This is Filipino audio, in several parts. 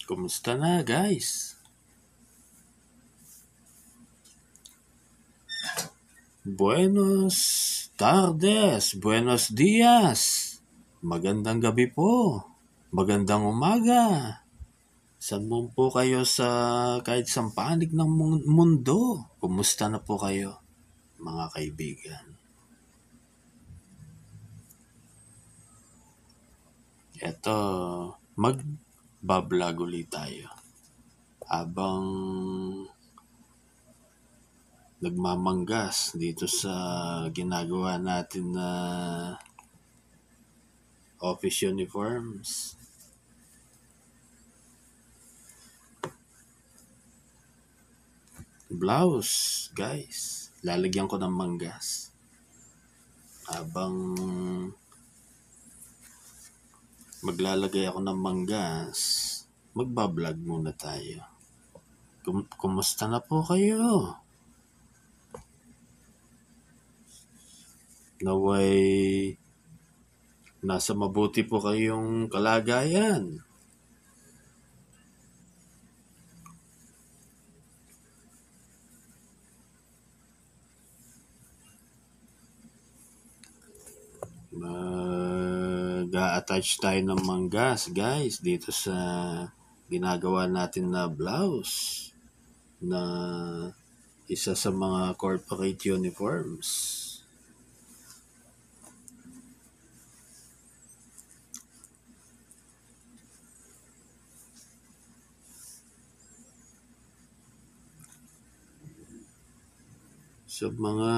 Kumusta na guys? Buenos tardes, buenos dias. Magandang gabi po. Magandang umaga. Saan mo po kayo sa kahit sa panig ng mundo? Kumusta na po kayo, mga kaibigan? Eto, mag-vlog ulit tayo. Habang nagmamanggas dito sa ginagawa natin na office uniforms. Blouse, guys. Lalagyan ko ng manggas. Habang maglalagay ako ng manggas, magbablog muna tayo. Kumusta na po kayo? Naway nasa mabuti po kayong kalagayan. Mag-a-attach tayo ng manggas, guys, dito sa ginagawa natin na blouse na isa sa mga corporate uniforms. Sa mga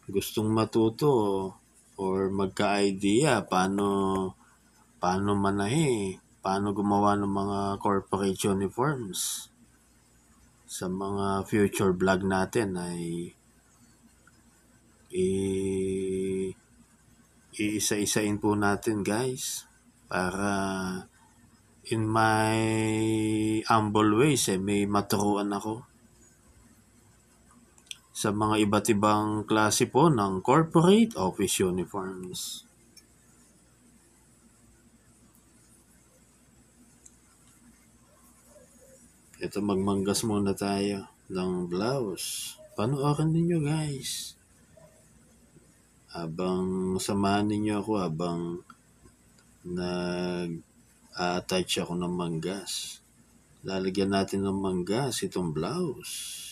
gustong matuto or magka-idea paano manahi, paano gumawa ng mga corporate uniforms, sa mga future vlog natin ay iisa-isain po natin, guys, para in my humble ways may maturuan ako sa mga iba't ibang klase po ng corporate office uniforms. Ito, magmanggas muna tayo ng blouse. Panoorin ninyo, guys. Habang samahan ninyo ako habang nag-attach ako ng manggas. Lalagyan natin ng manggas itong blouse.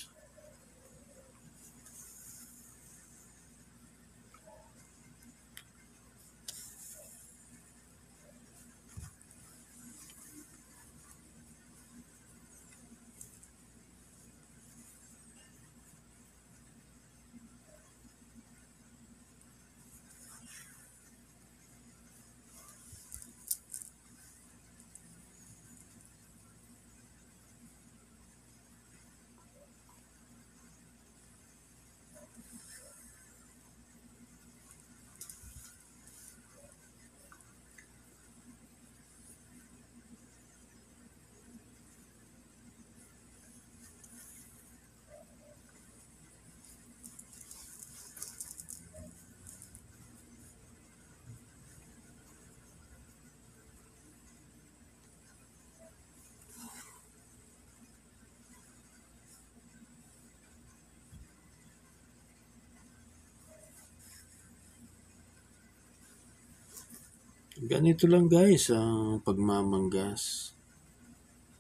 Ganito lang, guys, ang pagmamanggas.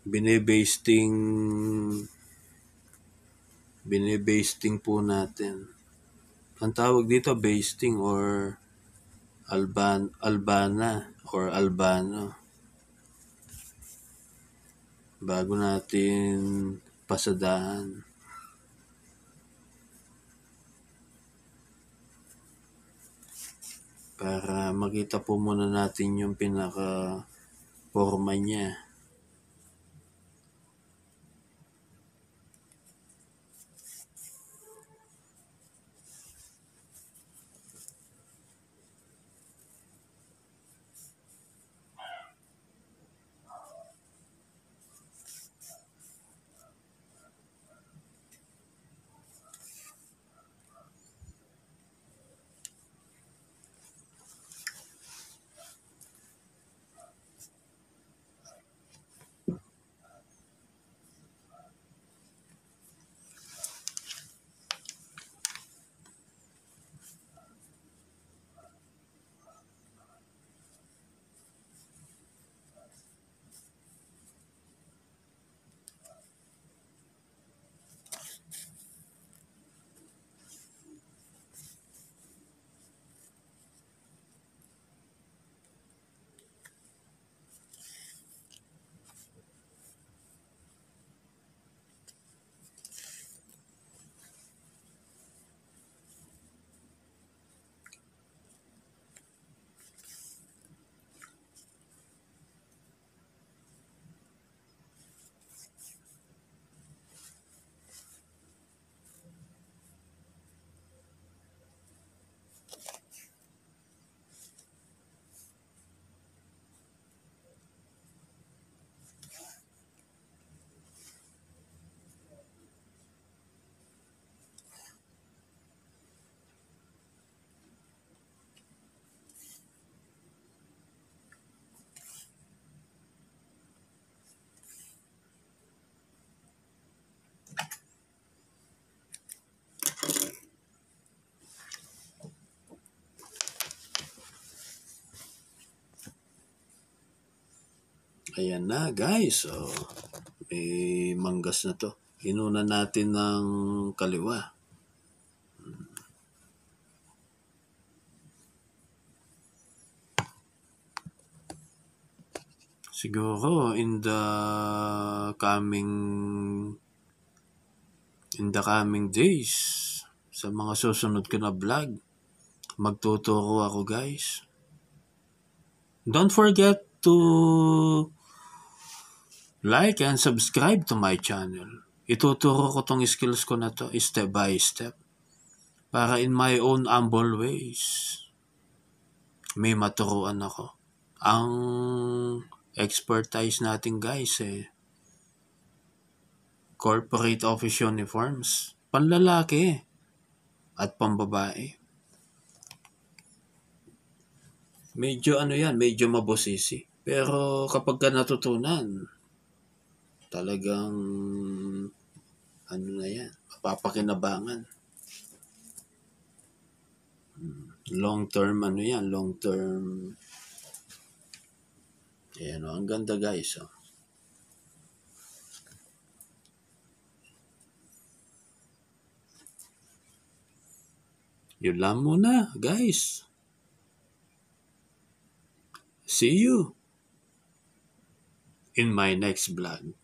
Binibasting po natin. Ang tawag dito, basting or albana or albano. Bago natin pasadahan. Para makita po muna natin yung pinaka-forma niya. Ayan na guys. May manggas na to. Inuna natin ng kaliwa. Siguro in the coming days, sa mga susunod ko na vlog, magtuturo ako guys. Don't forget to like and subscribe to my channel. Ituturo ko tong skills ko na to step by step. Para in my own humble ways, may maturuan ako. Ang expertise natin guys corporate office uniforms. Panlalaki at pambabae. Medyo medyo mabosisi. Pero kapag ka natutunan, talagang mapapakinabangan. Long term long term. Ayan ang ganda guys. Yun lang muna guys. See you in my next vlog.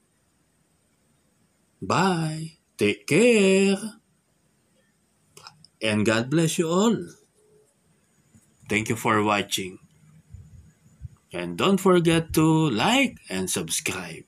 Bye. Take care. And God bless you all. Thank you for watching. And don't forget to like and subscribe.